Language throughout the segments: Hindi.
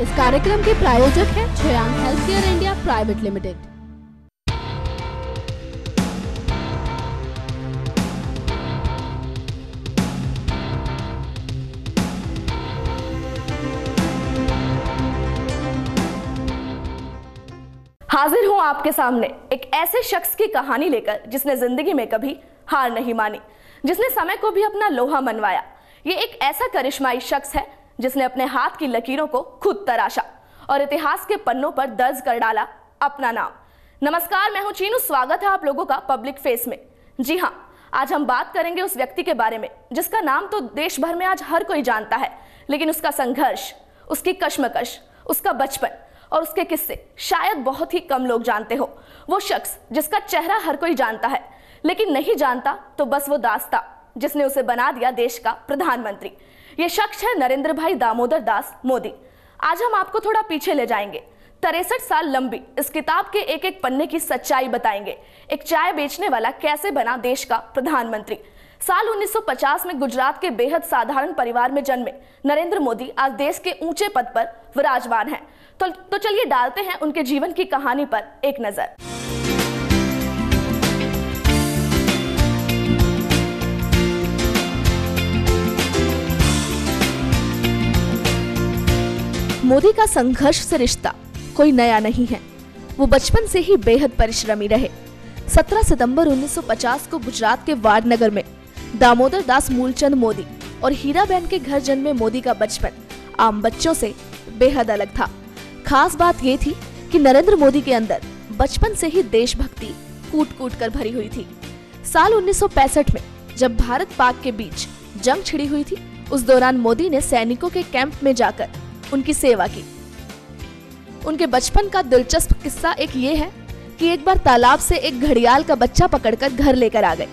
इस कार्यक्रम के प्रायोजक हैं श्रेयांग हेल्थकेयर इंडिया प्राइवेट लिमिटेड। हाजिर हूं आपके सामने एक ऐसे शख्स की कहानी लेकर जिसने जिंदगी में कभी हार नहीं मानी, जिसने समय को भी अपना लोहा मनवाया। ये एक ऐसा करिश्माई शख्स है जिसने अपने हाथ की लकीरों को खुद तराशा और इतिहास के पन्नों पर दर्ज कर डाला अपना नाम। नमस्कार, मैं हूं चीनू। स्वागत है आप लोगों का पब्लिक फेस में। जी हां, आज हम बात करेंगे उस व्यक्ति के बारे में जिसका नाम तो देश भर में आज हर कोई जानता है, लेकिन उसका संघर्ष, उसकी कश्मकश, उसका बचपन और उसके किस्से शायद बहुत ही कम लोग जानते हो। वो शख्स जिसका चेहरा हर कोई जानता है, लेकिन नहीं जानता तो बस वो दास्ता जिसने उसे बना दिया देश का प्रधानमंत्री। ये शख्स है नरेंद्र भाई दामोदर दास मोदी। आज हम आपको थोड़ा पीछे ले जाएंगे। 63 साल लंबी इस किताब के एक एक पन्ने की सच्चाई बताएंगे। एक चाय बेचने वाला कैसे बना देश का प्रधानमंत्री। साल 1950 में गुजरात के बेहद साधारण परिवार में जन्मे नरेंद्र मोदी आज देश के ऊंचे पद पर विराजमान हैं। तो चलिए डालते हैं उनके जीवन की कहानी पर एक नजर। मोदी का संघर्ष से रिश्ता कोई नया नहीं है। वो बचपन से ही बेहद परिश्रमी रहे। 17 सितंबर 1950 को गुजरात के वाडनगर में दामोदर दास मूलचंद मोदी और हीराबेन के घर जन्मे मोदी का बचपन आम बच्चों से बेहद अलग था। खास बात ये थी कि नरेंद्र मोदी के अंदर बचपन से ही देशभक्ति कूट कूट कर भरी हुई थी। साल 1965 में जब भारत पाक के बीच जंग छिड़ी हुई थी, उस दौरान मोदी ने सैनिकों के कैंप में जाकर उनकी सेवा की। उनके बचपन का दिलचस्प किस्सा एक ये है कि एक बार तालाब से एक घड़ियाल का बच्चा पकड़कर घर लेकर आ गए।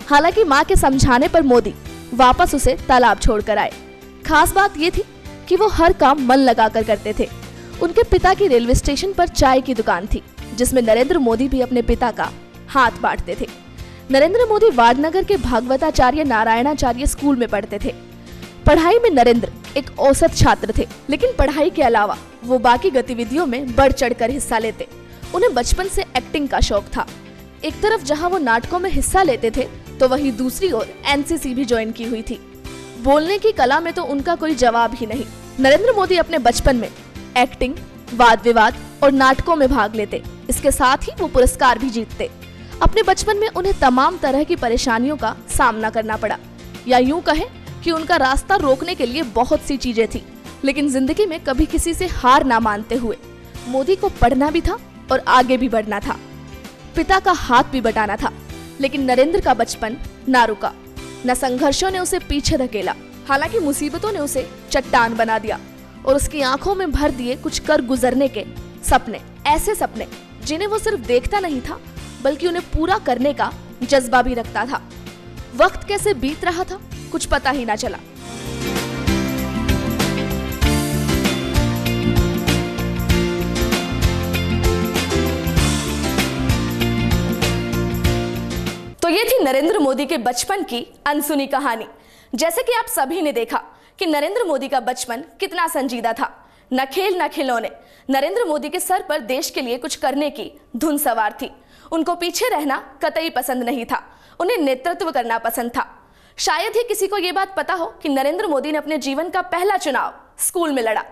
हालांकि मां के समझाने पर मोदी वापस उसे तालाब छोड़कर आए। खास बात ये थी कि वो हर काम मन लगाकर करते थे। उनके पिता की रेलवे स्टेशन पर चाय की दुकान थी, जिसमें नरेंद्र मोदी भी अपने पिता का हाथ बांटते थे। नरेंद्र मोदी वाडनगर के भागवताचार्य नारायणाचार्य स्कूल में पढ़ते थे। पढ़ाई में नरेंद्र एक औसत छात्र थे, लेकिन पढ़ाई के अलावा वो बाकी गतिविधियों में बढ़ चढ़कर हिस्सा लेते। उन्हें बचपन से एक्टिंग का शौक था। एक तरफ जहां वो नाटकों में हिस्सा लेते थे, तो वहीं दूसरी ओर एनसीसी भी ज्वाइन की हुई थी। बोलने की कला में तो उनका कोई जवाब ही नहीं। नरेंद्र मोदी अपने बचपन में एक्टिंग, वाद विवाद और नाटकों में भाग लेते। इसके साथ ही वो पुरस्कार भी जीतते। अपने बचपन में उन्हें तमाम तरह की परेशानियों का सामना करना पड़ा, या यूं कहें कि उनका रास्ता रोकने के लिए बहुत सी चीजें थी, लेकिन जिंदगी में कभी किसी से हार ना मानते हुए मोदी को पढ़ना भी था और आगे भी बढ़ना था। पिता का हाथ भी बटाना था, लेकिन नरेंद्र का बचपन ना रुका। न संघर्षों ने उसे पीछे धकेला, हालांकि मुसीबतों ने उसे चट्टान बना दिया और उसकी आंखों में भर दिए कुछ कर गुजरने के सपने। ऐसे सपने जिन्हें वो सिर्फ देखता नहीं था, बल्कि उन्हें पूरा करने का जज्बा भी रखता था। वक्त कैसे बीत रहा था कुछ पता ही ना चला। तो ये थी नरेंद्र मोदी के बचपन की अनसुनी कहानी। जैसे कि आप सभी ने देखा कि नरेंद्र मोदी का बचपन कितना संजीदा था। न खेल न खिलौने। नरेंद्र मोदी के सर पर देश के लिए कुछ करने की धुन सवार थी। उनको पीछे रहना कतई पसंद नहीं था। उन्हें नेतृत्व करना पसंद था। शायद ही किसी को ये बात पता हो कि नरेंद्र मोदी ने अपने जीवन का पहला चुनाव स्कूल में लड़ा।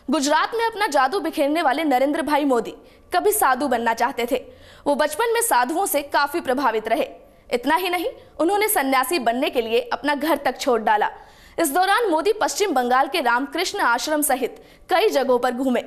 गुजरात में अपना जादू बिखेरने वाले नरेंद्र भाई मोदी कभी साधु बनना चाहते थे। वो बचपन में साधुओं से काफी प्रभावित रहे। इतना ही नहीं, उन्होंने सन्यासी बनने के लिए अपना घर तक छोड़ डाला। इस दौरान मोदी पश्चिम बंगाल के रामकृष्ण आश्रम सहित कई जगहों पर घूमे।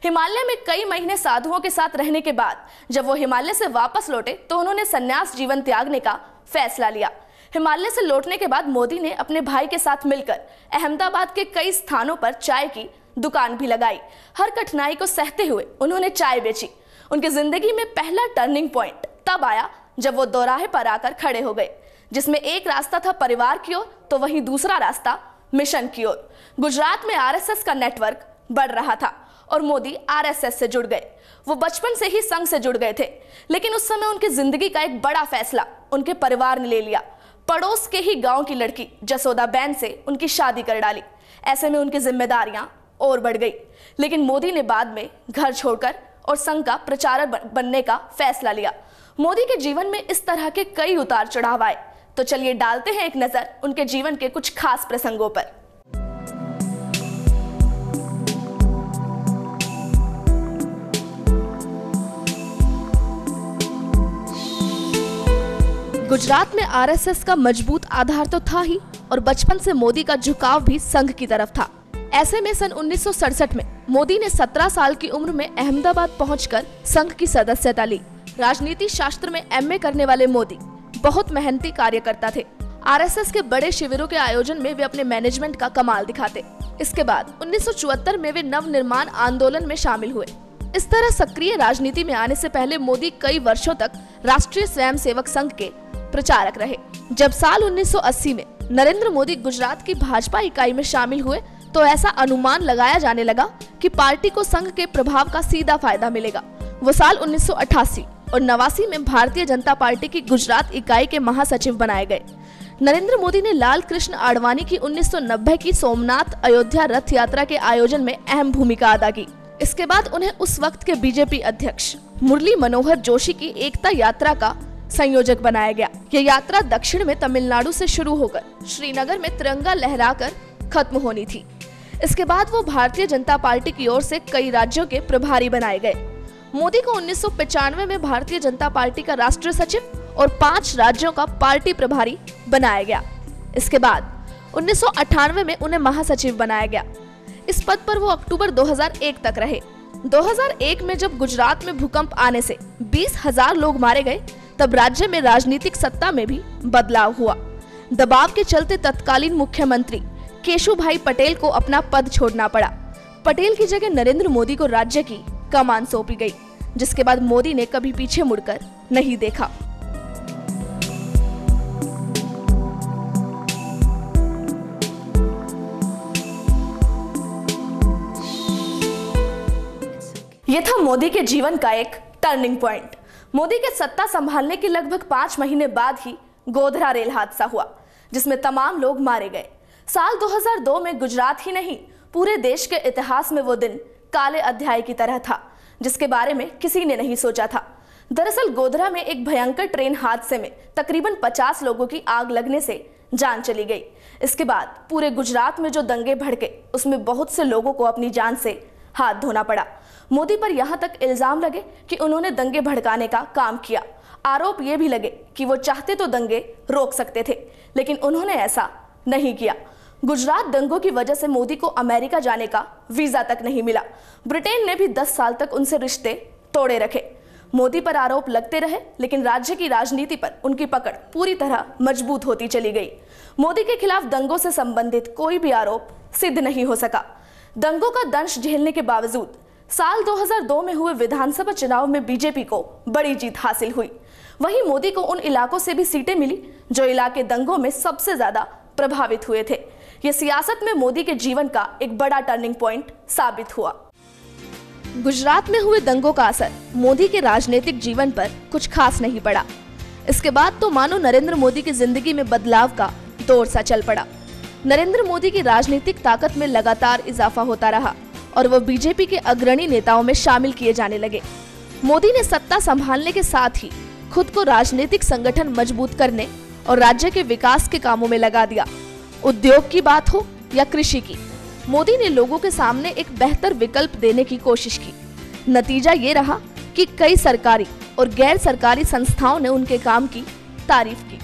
हिमालय में कई महीने साधुओं के साथ रहने के बाद जब वो हिमालय से वापस लौटे, तो उन्होंने सन्यास जीवन त्यागने का फैसला लिया। हिमालय से लौटने के बाद मोदी ने अपने भाई के साथ मिलकर अहमदाबाद के कई स्थानों पर चाय की दुकान भी लगाई। हर कठिनाई को सहते हुए उन्होंने चाय बेची। उनकी जिंदगी में पहला टर्निंग पॉइंट तब आया जब वो दोराहे पर आकर खड़े हो गए, जिसमें एक रास्ता था परिवार की ओर, तो वहीं दूसरा रास्ता मिशन की ओर। गुजरात में आरएसएस का नेटवर्क बढ़ रहा था और मोदी आरएसएस से जुड़ गए। वो बचपन से ही संघ से जुड़ गए थे, लेकिन उस समय उनकी जिंदगी का एक बड़ा फैसला उनके परिवार ने ले लिया। पड़ोस के ही गांव की लड़की जसोदा बेन से उनकी शादी कर डाली। ऐसे में उनकी जिम्मेदारियां और बढ़ गई। लेकिन मोदी ने बाद में घर छोड़कर और संघ का प्रचारक बनने का फैसला लिया। मोदी के जीवन में इस तरह के कई उतार चढ़ाव आए, तो चलिए डालते हैं एक नजर उनके जीवन के कुछ खास प्रसंगों पर। गुजरात में आरएसएस का मजबूत आधार तो था ही, और बचपन से मोदी का झुकाव भी संघ की तरफ था। ऐसे में सन 1967 में मोदी ने 17 साल की उम्र में अहमदाबाद पहुंचकर संघ की सदस्यता ली। राजनीति शास्त्र में एमए करने वाले मोदी बहुत मेहनती कार्यकर्ता थे। आरएसएस के बड़े शिविरों के आयोजन में वे अपने मैनेजमेंट का कमाल दिखाते। इसके बाद 1974 में वे नवनिर्माण आंदोलन में शामिल हुए। इस तरह सक्रिय राजनीति में आने से पहले मोदी कई वर्षों तक राष्ट्रीय स्वयंसेवक संघ के प्रचारक रहे। जब साल 1980 में नरेंद्र मोदी गुजरात की भाजपा इकाई में शामिल हुए तो ऐसा अनुमान लगाया जाने लगा कि पार्टी को संघ के प्रभाव का सीधा फायदा मिलेगा। वो साल 1988 और 89 में भारतीय जनता पार्टी की गुजरात इकाई के महासचिव बनाए गए। नरेंद्र मोदी ने लाल कृष्ण आडवाणी की 1990 की सोमनाथ अयोध्या रथ यात्रा के आयोजन में अहम भूमिका अदा की। इसके बाद उन्हें उस वक्त के बीजेपी अध्यक्ष मुरली मनोहर जोशी की एकता यात्रा का संयोजक बनाया गया। यह यात्रा दक्षिण में तमिलनाडु से शुरू होकर श्रीनगर में तिरंगा लहराकर खत्म होनी थी। इसके बाद वो भारतीय जनता पार्टी की ओर से कई राज्यों के प्रभारी बनाए गए। मोदी को 1995 में भारतीय जनता पार्टी का राष्ट्रीय सचिव और 5 राज्यों का पार्टी प्रभारी बनाया गया। इसके बाद 1998 में उन्हें महासचिव बनाया गया। इस पद पर वो अक्टूबर 2001 तक रहे। 2001 में जब गुजरात में भूकंप आने से 20,000 लोग मारे गए, तब राज्य में राजनीतिक सत्ता में भी बदलाव हुआ। दबाव के चलते तत्कालीन मुख्यमंत्री केशुभाई पटेल को अपना पद छोड़ना पड़ा। पटेल की जगह नरेंद्र मोदी को राज्य की कमान सौंपी गई, जिसके बाद मोदी ने कभी पीछे मुड़कर नहीं देखा। यह था मोदी के जीवन का एक टर्निंग पॉइंट। मोदी के सत्ता संभालने के लगभग 5 महीने बाद ही गोधरा रेल हादसा हुआ, जिसमें तमाम लोग मारे गए। साल 2002 में गुजरात ही नहीं, पूरे देश के इतिहास में वो दिन काले अध्याय की तरह था, जिसके बारे में किसी ने नहीं सोचा था। दरअसल गोधरा में एक भयंकर ट्रेन हादसे में तकरीबन 50 लोगों की आग लगने से जान चली गई। इसके बाद पूरे गुजरात में जो दंगे भड़के, उसमें बहुत से लोगों को अपनी जान से हाथ धोना पड़ा। मोदी पर यहाँ तक इल्जाम लगे कि उन्होंने दंगे भड़काने का काम किया। आरोप ये भी लगे कि वो चाहते तो दंगे रोक सकते थे, लेकिन उन्होंने ऐसा नहीं किया। गुजरात दंगों की वजह से मोदी को अमेरिका जाने का वीजा तक नहीं मिला। ब्रिटेन ने भी 10 साल तक उनसे रिश्ते तोड़े रखे। मोदी पर आरोप लगते रहे, लेकिन राज्य की राजनीति पर उनकी पकड़ पूरी तरह मजबूत होती चली गई। मोदी के खिलाफ दंगों से संबंधित कोई भी आरोप सिद्ध नहीं हो सका। दंगों का दंश झेलने के बावजूद साल 2002 में हुए विधानसभा चुनाव में बीजेपी को बड़ी जीत हासिल हुई। वहीं मोदी को उन इलाकों से भी सीटें मिली जो इलाके दंगों में सबसे ज्यादा प्रभावित हुए थे। यह सियासत में मोदी के जीवन का एक बड़ा टर्निंग पॉइंट साबित हुआ। गुजरात में हुए दंगों का असर मोदी के राजनीतिक जीवन पर कुछ खास नहीं पड़ा। इसके बाद तो मानो नरेंद्र मोदी की जिंदगी में बदलाव का दौर सा चल पड़ा। नरेंद्र मोदी की राजनीतिक ताकत में लगातार इजाफा होता रहा और वह बीजेपी के अग्रणी नेताओं में शामिल किए जाने लगे। मोदी ने सत्ता संभालने के साथ ही खुद को राजनीतिक संगठन मजबूत करने और राज्य के विकास के कामों में लगा दिया। उद्योग की बात हो या कृषि की, मोदी ने लोगों के सामने एक बेहतर विकल्प देने की कोशिश की। नतीजा ये रहा कि कई सरकारी और गैर सरकारी संस्थाओं ने उनके काम की तारीफ की।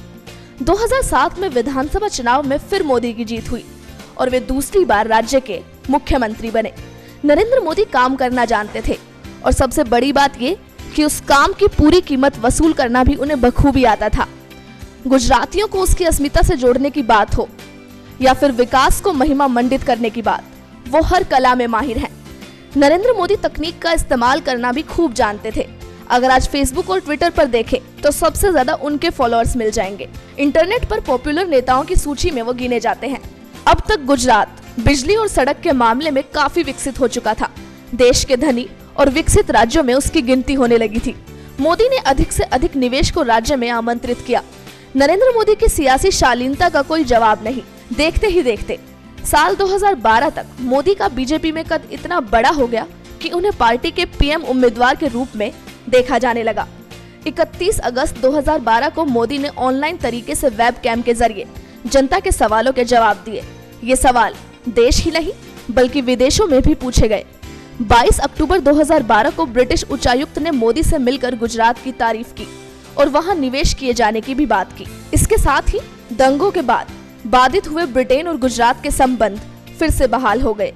2007 में विधानसभा चुनाव में फिर मोदी की जीत हुई और वे दूसरी बार राज्य के मुख्यमंत्री बने। नरेंद्र मोदी काम करना जानते थे और सबसे बड़ी बात ये कि उस काम की पूरी कीमत वसूल करना भी उन्हें बखूबी आता था। गुजरातियों को उसकी अस्मिता से जोड़ने की बात हो या फिर विकास को महिमा मंडित करने की बात, वो हर कला में माहिर हैं। नरेंद्र मोदी तकनीक का इस्तेमाल करना भी खूब जानते थे। अगर आज फेसबुक और ट्विटर पर देखें तो सबसे ज्यादा उनके फॉलोअर्स मिल जाएंगे। इंटरनेट पर पॉपुलर नेताओं की सूची में वो गिने जाते हैं। अब तक गुजरात बिजली और सड़क के मामले में काफी विकसित हो चुका था। देश के धनी और विकसित राज्यों में उसकी गिनती होने लगी थी। मोदी ने अधिक से अधिक निवेश को राज्य में आमंत्रित किया। नरेंद्र मोदी की सियासी शालीनता का कोई जवाब नहीं। देखते ही देखते साल 2012 तक मोदी का बीजेपी में कद इतना बड़ा हो गया कि उन्हें पार्टी के पीएम उम्मीदवार के रूप में देखा जाने लगा। 31 अगस्त 2012 को मोदी ने ऑनलाइन तरीके से वेबकैम के जरिए जनता के सवालों के जवाब दिए। ये सवाल देश ही नहीं बल्कि विदेशों में भी पूछे गए। 22 अक्टूबर 2012 को ब्रिटिश उच्चायुक्त ने मोदी से मिलकर गुजरात की तारीफ की और वहां निवेश किए जाने की भी बात की। इसके साथ ही दंगों के बाद बाधित हुए ब्रिटेन और गुजरात के संबंध फिर से बहाल हो गए।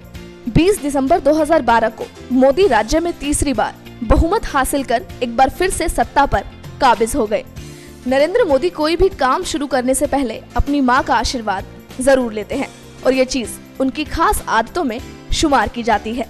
20 दिसंबर 2012 को मोदी राज्य में तीसरी बार बहुमत हासिल कर एक बार फिर से सत्ता पर काबिज हो गए। नरेंद्र मोदी कोई भी काम शुरू करने से पहले अपनी मां का आशीर्वाद जरूर लेते हैं और ये चीज उनकी खास आदतों में शुमार की जाती है।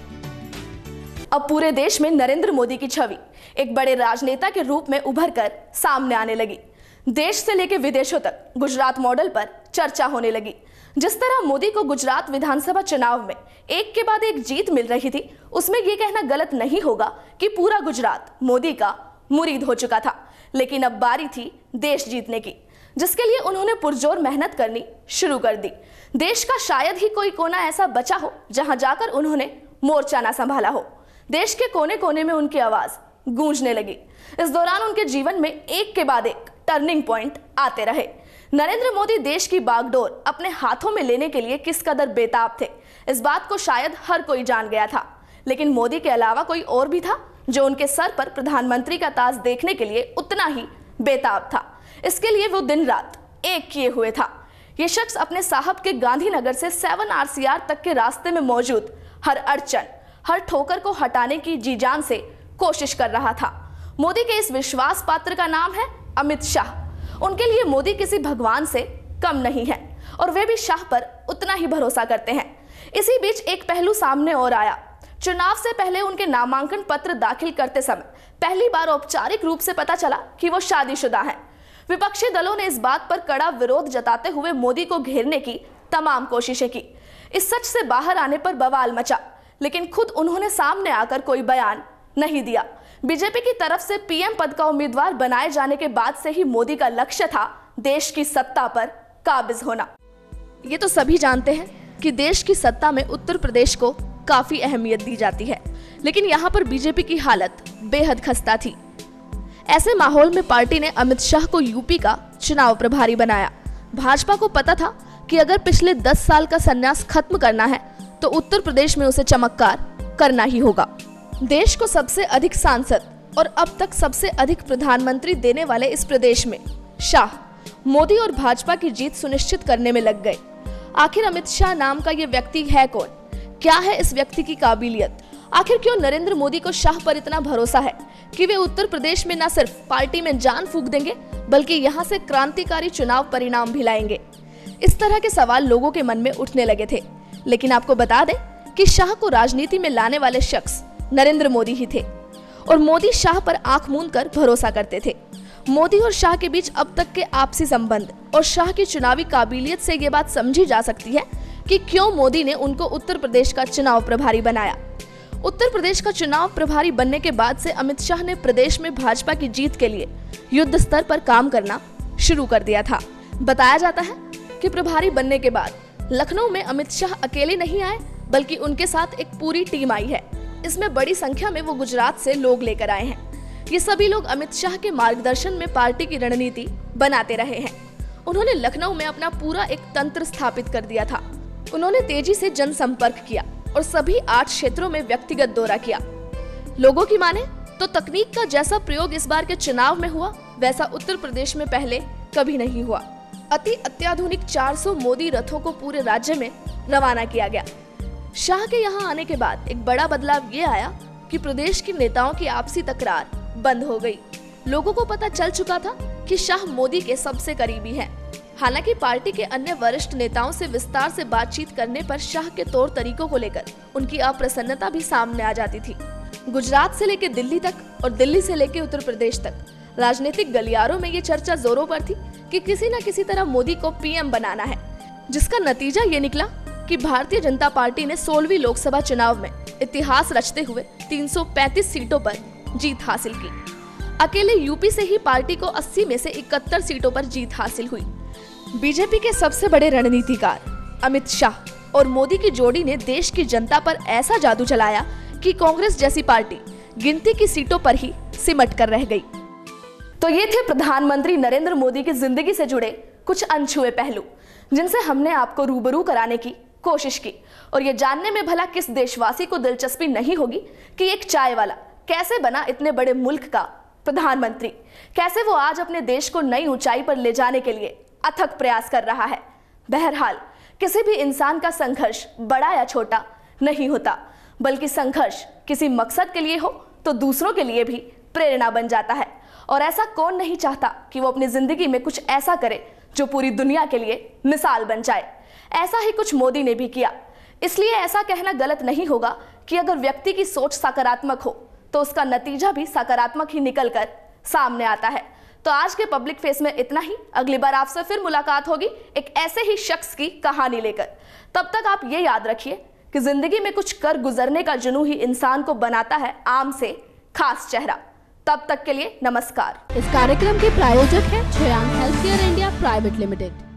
अब पूरे देश में नरेंद्र मोदी की छवि एक बड़े राजनेता के रूप में उभर कर सामने आने लगी। देश से लेकर विदेशों तक गुजरात मॉडल पर चर्चा होने लगी। जिस तरह मोदी को गुजरात विधानसभा चुनाव में एक के बाद एक जीत मिल रही थी, उसमें यह कहना गलत नहीं होगा कि पूरा गुजरात मोदी का मुरीद हो चुका था। लेकिन अब बारी थी देश जीतने की, जिसके लिए उन्होंने पुरजोर मेहनत करनी शुरू कर दी। देश का शायद ही कोई कोना ऐसा बचा हो जहां जाकर उन्होंने मोर्चा ना संभाला हो। देश के कोने कोने में उनकी आवाज गूंजने लगी। इस दौरान उनके जीवन में एक के बाद एक टर्निंग पॉइंट आते रहे। नरेंद्र मोदी देश की बागडोर अपने हाथों में लेने के लिए किस कदर बेताब थे, इस बात को शायद हर कोई जान गया था। लेकिन मोदी के अलावा कोई और भी था जो उनके सर पर प्रधानमंत्री का ताज देखने के लिए उतना ही बेताब था। इसके लिए वो दिन रात एक किए हुए था। ये शख्स अपने साहब के गांधीनगर से 7 RCR तक के रास्ते में मौजूद हर अड़चन, हर ठोकर को हटाने की जी जान से कोशिश कर रहा था। मोदी के इस विश्वास पात्र का नाम है अमित शाह। उनके लिए मोदी किसी भगवान से कम नहीं है और वे भी शाह पर उतना ही भरोसा करते हैं। इसी बीच एक पहलू सामने और आया। चुनाव से पहले उनके नामांकन पत्र दाखिल करते समय पहली बार औपचारिक रूप से पता चला कि वो शादीशुदा हैं। विपक्षी दलों ने इस बात पर कड़ा विरोध जताते हुए मोदी को घेरने की तमाम कोशिशें की। इस सच से बाहर आने पर बवाल मचा, लेकिन खुद उन्होंने सामने आकर कोई बयान नहीं दिया। बीजेपी की तरफ से पीएम पद का उम्मीदवार बनाए जाने के बाद से ही मोदी का लक्ष्य था देश की सत्ता पर काबिज होना। ये तो सभी जानते हैं कि देश की सत्ता में उत्तर प्रदेश को काफी अहमियत दी जाती है, लेकिन यहाँ पर बीजेपी की हालत बेहद खस्ता थी। ऐसे माहौल में पार्टी ने अमित शाह को यूपी का चुनाव प्रभारी बनाया। भाजपा को पता था कि अगर पिछले 10 साल का संन्यास खत्म करना है तो उत्तर प्रदेश में उसे चमत्कार करना ही होगा। देश को सबसे अधिक सांसद और अब तक सबसे अधिक प्रधानमंत्री देने वाले इस प्रदेश में शाह, मोदी और भाजपा की जीत सुनिश्चित करने में लग गए। आखिर अमित शाह नाम का ये व्यक्ति है कौन? क्या है इस व्यक्ति की काबिलियत? आखिर क्यों नरेंद्र मोदी को शाह पर इतना भरोसा है कि वे उत्तर प्रदेश में न सिर्फ पार्टी में जान फूंक देंगे बल्कि यहाँ से क्रांतिकारी चुनाव परिणाम भी लाएंगे? इस तरह के सवाल लोगों के मन में उठने लगे थे। लेकिन आपको बता दें कि शाह को राजनीति में लाने वाले शख्स नरेंद्र मोदी ही थे और मोदी शाह पर आंख मूंद कर भरोसा करते थे। मोदी और शाह के बीच अब तक के आपसी संबंध और शाह की चुनावी काबिलियत से ये बात समझी जा सकती है कि क्यों मोदी ने उनको उत्तर प्रदेश का चुनाव प्रभारी बनाया। उत्तर प्रदेश का चुनाव प्रभारी बनने के बाद से अमित शाह ने प्रदेश में भाजपा की जीत के लिए युद्ध स्तर पर काम करना शुरू कर दिया था। बताया जाता है कि प्रभारी बनने के बाद लखनऊ में अमित शाह अकेले नहीं आए बल्कि उनके साथ एक पूरी टीम आई है। इसमें बड़ी संख्या में वो गुजरात से लोग लेकर आए हैं। ये सभी लोग अमित शाह के मार्गदर्शन में पार्टी की रणनीति बनाते रहे हैं। उन्होंने लखनऊ में अपना पूरा एक तंत्र स्थापित कर दिया था। उन्होंने तेजी से जनसंपर्क किया और सभी 8 क्षेत्रों में व्यक्तिगत दौरा किया। लोगों की माने तो तकनीक का जैसा प्रयोग इस बार के चुनाव में हुआ वैसा उत्तर प्रदेश में पहले कभी नहीं हुआ। अत्याधुनिक 400 मोदी रथों को पूरे राज्य में रवाना किया गया। शाह के यहाँ आने के बाद एक बड़ा बदलाव ये आया कि प्रदेश के नेताओं की आपसी तकरार बंद हो गई। लोगों को पता चल चुका था कि शाह मोदी के सबसे करीबी हैं। हालांकि पार्टी के अन्य वरिष्ठ नेताओं से विस्तार से बातचीत करने पर शाह के तौर तरीकों को लेकर उनकी अप्रसन्नता भी सामने आ जाती थी। गुजरात से लेकर दिल्ली तक और दिल्ली से लेकर उत्तर प्रदेश तक राजनीतिक गलियारों में ये चर्चा जोरों पर थी कि किसी न किसी तरह मोदी को पीएम बनाना है, जिसका नतीजा ये निकला कि भारतीय जनता पार्टी ने 16वीं लोकसभा चुनाव में इतिहास रचते हुए 335 सीटों पर जीत हासिल की। अकेले यूपी से ही पार्टी को 80 में से 71 सीटों पर जीत हासिल हुई। बीजेपी के सबसे बड़े रणनीतिकार अमित शाह और मोदी की जोड़ी ने देश की जनता पर ऐसा जादू चलाया कि कांग्रेस जैसी पार्टी गिनती की सीटों पर ही सिमट कर रह गई। तो ये थे प्रधानमंत्री नरेंद्र मोदी की जिंदगी से जुड़े कुछ अनछुए पहलू, जिनसे हमने आपको रूबरू कराने की कोशिश की। और ये जानने में भला किस देशवासी को दिलचस्पी नहीं होगी कि एक चाय वाला कैसे बना इतने बड़े मुल्क का प्रधानमंत्री, कैसे वो आज अपने देश को नई ऊंचाई पर ले जाने के लिए अथक प्रयास कर रहा है। बहरहाल किसी भी इंसान का संघर्ष बड़ा या छोटा नहीं होता, बल्कि संघर्ष किसी मकसद के लिए हो तो दूसरों के लिए भी प्रेरणा बन जाता है। और ऐसा कौन नहीं चाहता कि वो अपनी जिंदगी में कुछ ऐसा करे जो पूरी दुनिया के लिए मिसाल बन जाए। ऐसा ही कुछ मोदी ने भी किया। इसलिए ऐसा कहना गलत नहीं होगा कि अगर व्यक्ति की सोच सकारात्मक हो तो उसका नतीजा भी सकारात्मक ही निकलकर सामने आता है। तो आज के पब्लिक फेस में इतना ही। अगली बार आपसे फिर मुलाकात होगी एक ऐसे ही शख्स की कहानी लेकर। तब तक आप ये याद रखिए कि जिंदगी में कुछ कर गुजरने का जुनून ही इंसान को बनाता है आम से खास चेहरा। तब तक के लिए नमस्कार। इस कार्यक्रम के प्रायोजक हैं Shreyank health care India private limited.